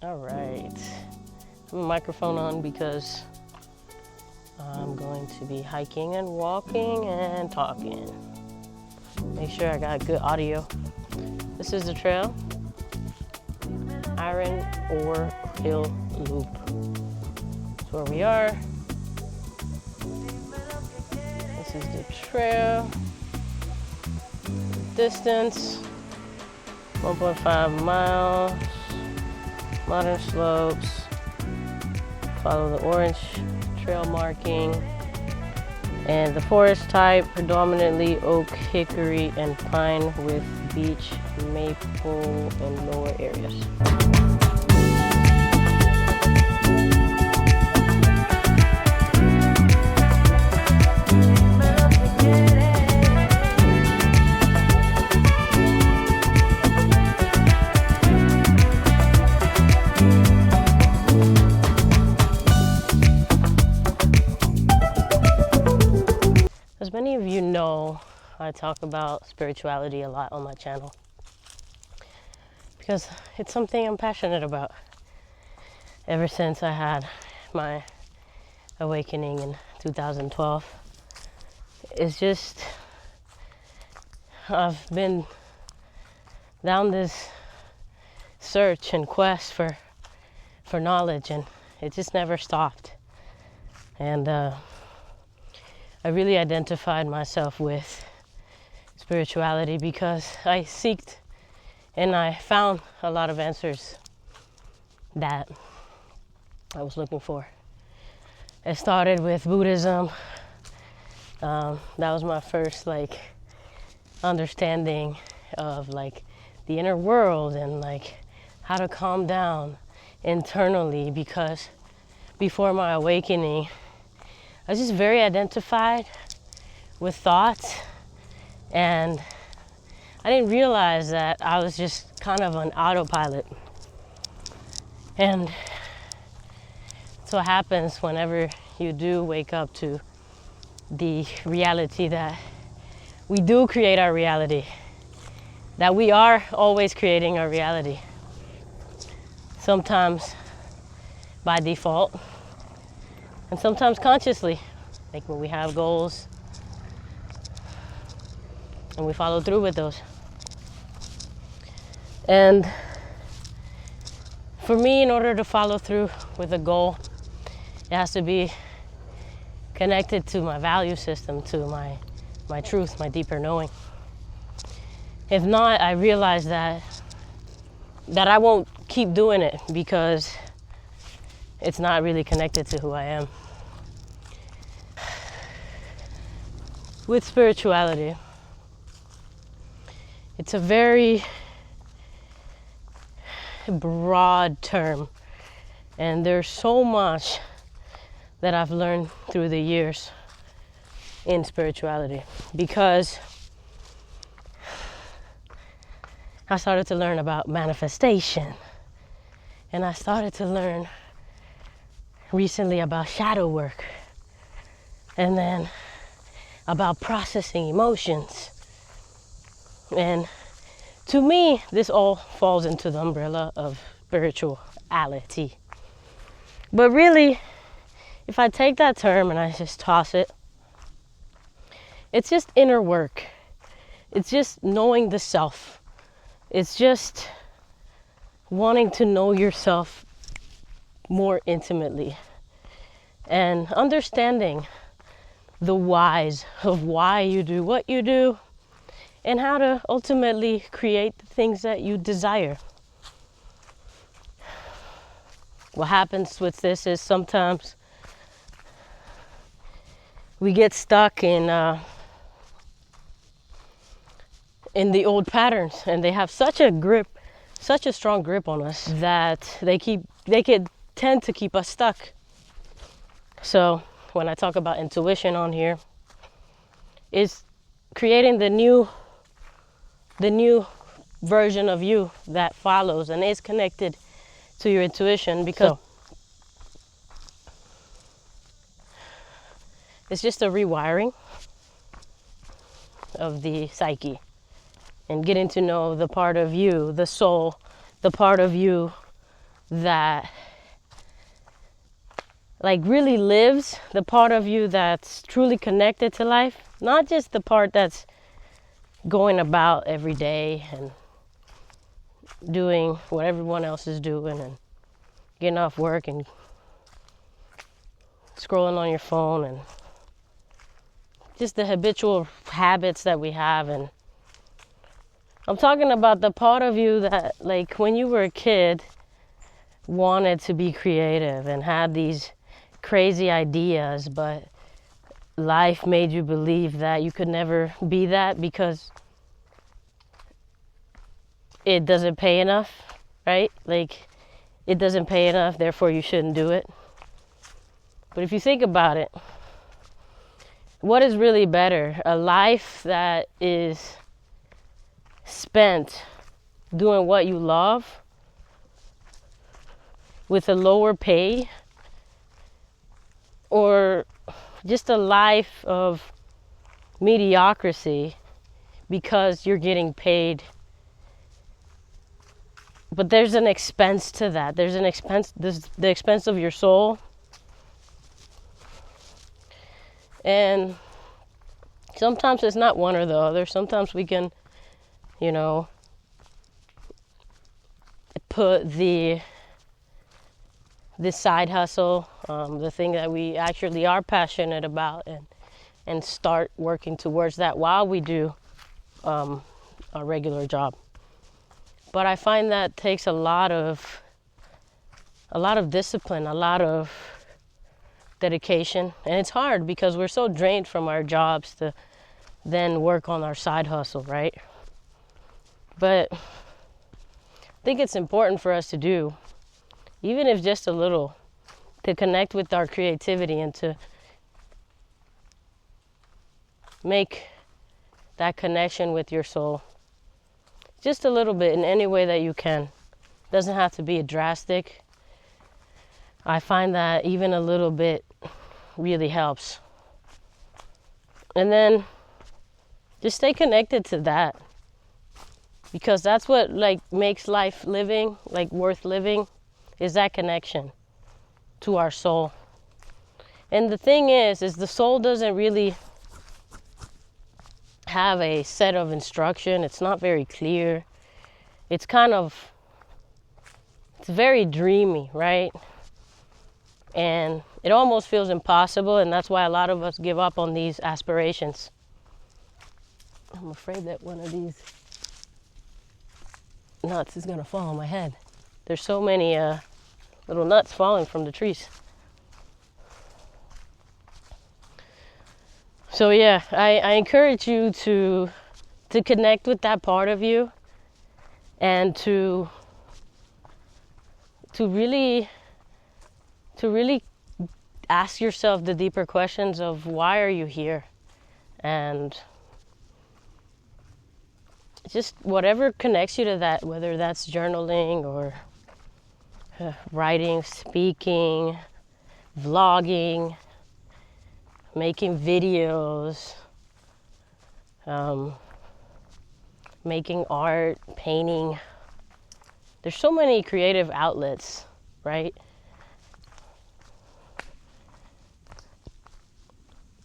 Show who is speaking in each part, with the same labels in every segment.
Speaker 1: All right, I have a microphone on because I'm going to be hiking and walking and talking. Make sure I got good audio. This is the trail, Iron Ore Hill Loop. That's where we are. This is the trail. Distance, 1.5 miles. Modern slopes. Follow the orange trail marking. And the forest type, predominantly oak, hickory, and pine with beech, maple, and lower areas. As many of you know, I talk about spirituality a lot on my channel because it's something I'm passionate about. Ever since I had my awakening in 2012, it's just, I've been down this search and quest for knowledge, and it just never stopped. And I really identified myself with spirituality because I seeked and I found a lot of answers that I was looking for. It started with Buddhism. That was my first understanding of the inner world and how to calm down internally, because before my awakening I was just very identified with thoughts, and I didn't realize that I was just kind of on autopilot. And so what happens whenever you do wake up to the reality that we do create our reality, that we are always creating our reality, sometimes by default, and sometimes consciously, like when we have goals and we follow through with those. And for me, in order to follow through with a goal, it has to be connected to my value system, to my truth, my deeper knowing. If not, I realize that I won't keep doing it because it's not really connected to who I am. With spirituality, it's a very broad term, and there's so much that I've learned through the years in spirituality, because I started to learn about manifestation, and I started to learn recently about shadow work, and then about processing emotions. And to me, this all falls into the umbrella of spirituality. But really, if I take that term and I just toss it, it's just inner work. It's just knowing the self. It's just wanting to know yourself more intimately and understanding the whys of why you do what you do and how to ultimately create the things that you desire. What happens with this is sometimes we get stuck in the old patterns, and they have such a strong grip on us that they could tend to keep us stuck. So when I talk about intuition on here, is creating the new version of you that follows and is connected to your intuition, because it's just a rewiring of the psyche and getting to know the part of you, the soul, the part of you that like really lives, the part of you that's truly connected to life, not just the part that's going about every day and doing what everyone else is doing and getting off work and scrolling on your phone and just the habitual habits that we have. And I'm talking about the part of you that, like, when you were a kid, wanted to be creative and had these crazy ideas, but life made you believe that you could never be that because it doesn't pay enough, right? Like, it doesn't pay enough, therefore you shouldn't do it. But if you think about it, what is really better? A life that is spent doing what you love with a lower pay, or just a life of mediocrity because you're getting paid. But there's an expense to that. There's an expense, the expense of your soul. And sometimes it's not one or the other. Sometimes we can, put this side hustle, the thing that we actually are passionate about, and start working towards that while we do our regular job. But I find that takes a lot of discipline, a lot of dedication, and it's hard because we're so drained from our jobs to then work on our side hustle, right? But I think it's important for us to do, even if just a little, to connect with our creativity and to make that connection with your soul just a little bit in any way that you can. Doesn't have to be drastic. I find that even a little bit really helps. And then just stay connected to that, because that's what makes life living, worth living, is that connection to our soul. And the thing is the soul doesn't really have a set of instruction. It's not very clear. It's very dreamy, right? And it almost feels impossible, and that's why a lot of us give up on these aspirations. I'm afraid that one of these nuts is going to fall on my head. There's so many little nuts falling from the trees. So yeah, I encourage you to connect with that part of you, and to really ask yourself the deeper questions of why are you here, and just whatever connects you to that, whether that's journaling or writing, speaking, vlogging, making videos, making art, painting. There's so many creative outlets, right?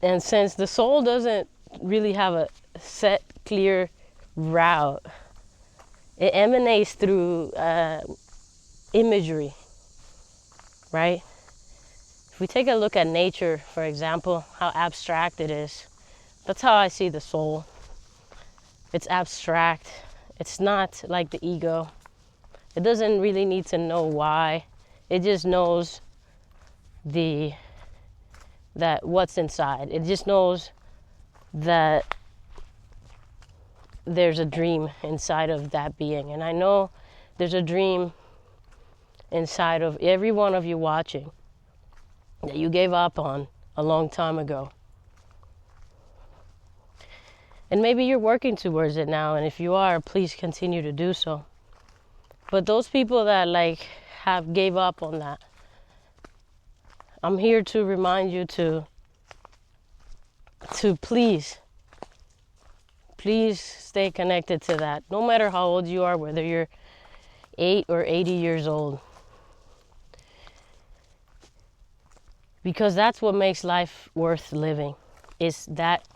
Speaker 1: And since the soul doesn't really have a set, clear route, it emanates through imagery, right? If we take a look at nature, for example, how abstract it is, that's how I see the soul. It's abstract. It's not like the ego. It doesn't really need to know why. It just knows that what's inside. It just knows that there's a dream inside of that being. And I know there's a dream inside of every one of you watching that you gave up on a long time ago. And maybe you're working towards it now, and if you are, please continue to do so. But those people that have gave up on that, I'm here to remind you to please stay connected to that. No matter how old you are, whether you're 8 or 80 years old, Because that's what makes life worth living, is that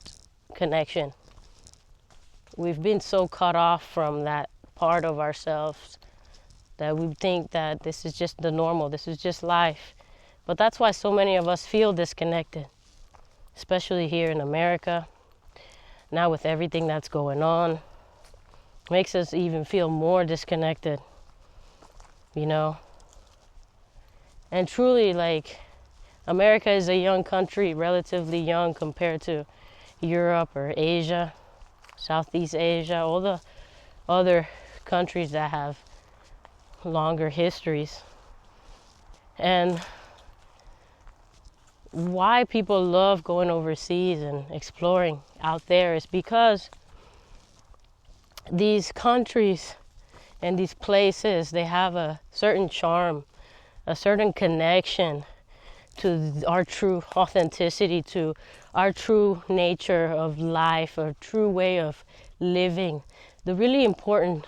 Speaker 1: connection. We've been so cut off from that part of ourselves that we think that this is just the normal, this is just life. But that's why so many of us feel disconnected, especially here in America. Now with everything that's going on, makes us even feel more disconnected, you know. And truly, like, America is a young country, relatively young compared to Europe or Asia, Southeast Asia, all the other countries that have longer histories. And why people love going overseas and exploring out there is because these countries and these places, they have a certain charm, a certain connection to our true authenticity, to our true nature of life, our true way of living, the really important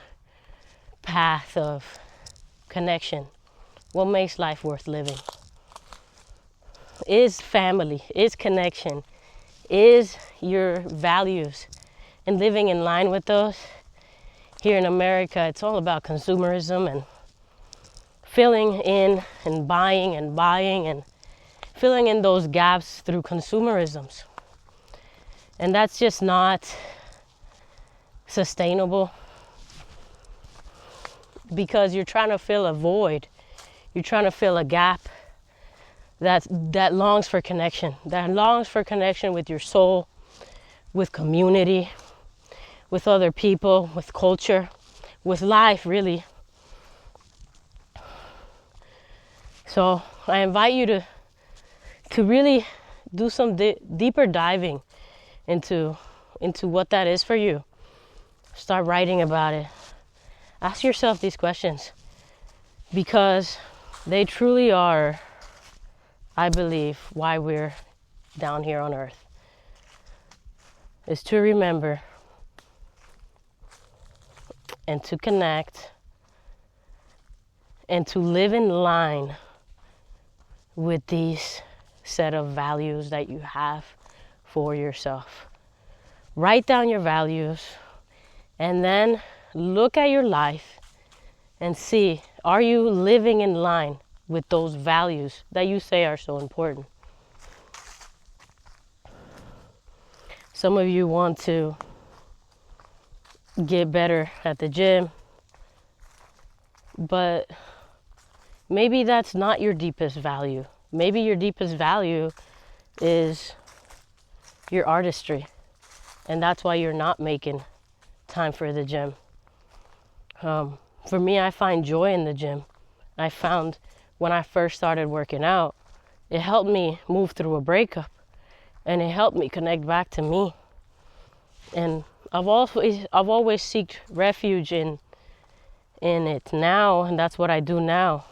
Speaker 1: path of connection. What makes life worth living is family, is connection, is your values, and living in line with those. Here in America, it's all about consumerism and filling in and buying and filling in those gaps through consumerisms. And that's just not sustainable, because you're trying to fill a void. You're trying to fill a gap that longs for connection, that longs for connection with your soul, with community, with other people, with culture, with life, really. So I invite you to really do some deeper diving into what that is for you. Start writing about it. Ask yourself these questions, because they truly are, I believe, why we're down here on earth, is to remember and to connect and to live in line with these set of values that you have for yourself. Write down your values and then look at your life and see, are you living in line with those values that you say are so important? Some of you want to get better at the gym, but maybe that's not your deepest value. Maybe your deepest value is your artistry, and that's why you're not making time for the gym. For me, I find joy in the gym. I found when I first started working out, it helped me move through a breakup, and it helped me connect back to me. And I've always sought refuge in it now, and that's what I do now.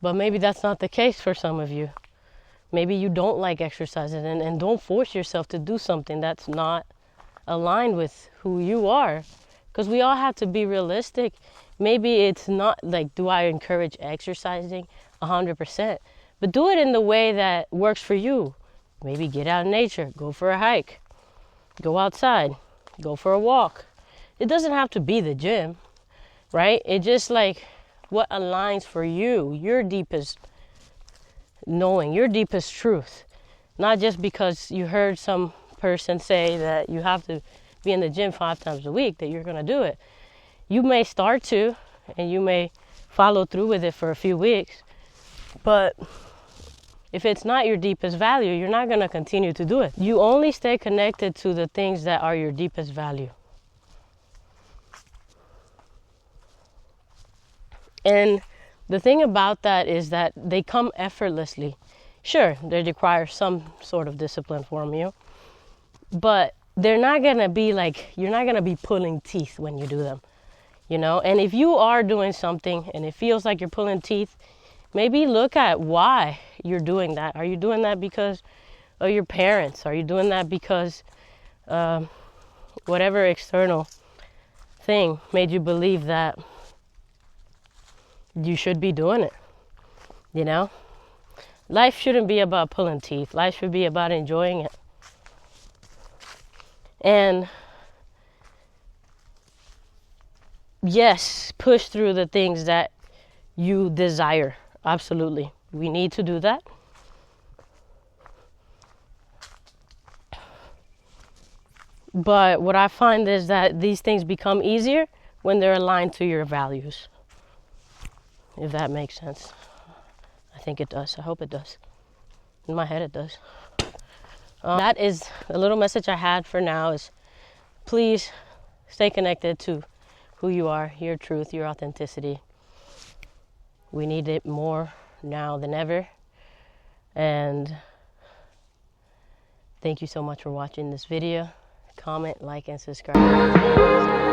Speaker 1: But maybe that's not the case for some of you. Maybe you don't like exercising, and don't force yourself to do something that's not aligned with who you are. Because we all have to be realistic. Maybe it's not like, do I encourage exercising 100%? But do it in the way that works for you. Maybe get out in nature, go for a hike, go outside, go for a walk. It doesn't have to be the gym, right? It just like what aligns for you, your deepest knowing, your deepest truth. Not just because you heard some person say that you have to be in the gym 5 times a week that you're going to do it. You may start to, and you may follow through with it for a few weeks, but if it's not your deepest value, you're not going to continue to do it. You only stay connected to the things that are your deepest value. And the thing about that is that they come effortlessly. Sure, they require some sort of discipline from you, but they're not going to be like, you're not going to be pulling teeth when you do them, you know? And if you are doing something and it feels like you're pulling teeth, maybe look at why you're doing that. Are you doing that because of your parents? Are you doing that because whatever external thing made you believe that you should be doing it. You know? Life shouldn't be about pulling teeth. Life should be about enjoying it. And yes, push through the things that you desire. Absolutely. We need to do that. But what I find is that these things become easier when they're aligned to your values. If that makes sense. I think it does. I hope it does. In my head it does. That is the little message I had for now is please stay connected to who you are, your truth, your authenticity. We need it more now than ever. And thank you so much for watching this video. Comment, like, and subscribe.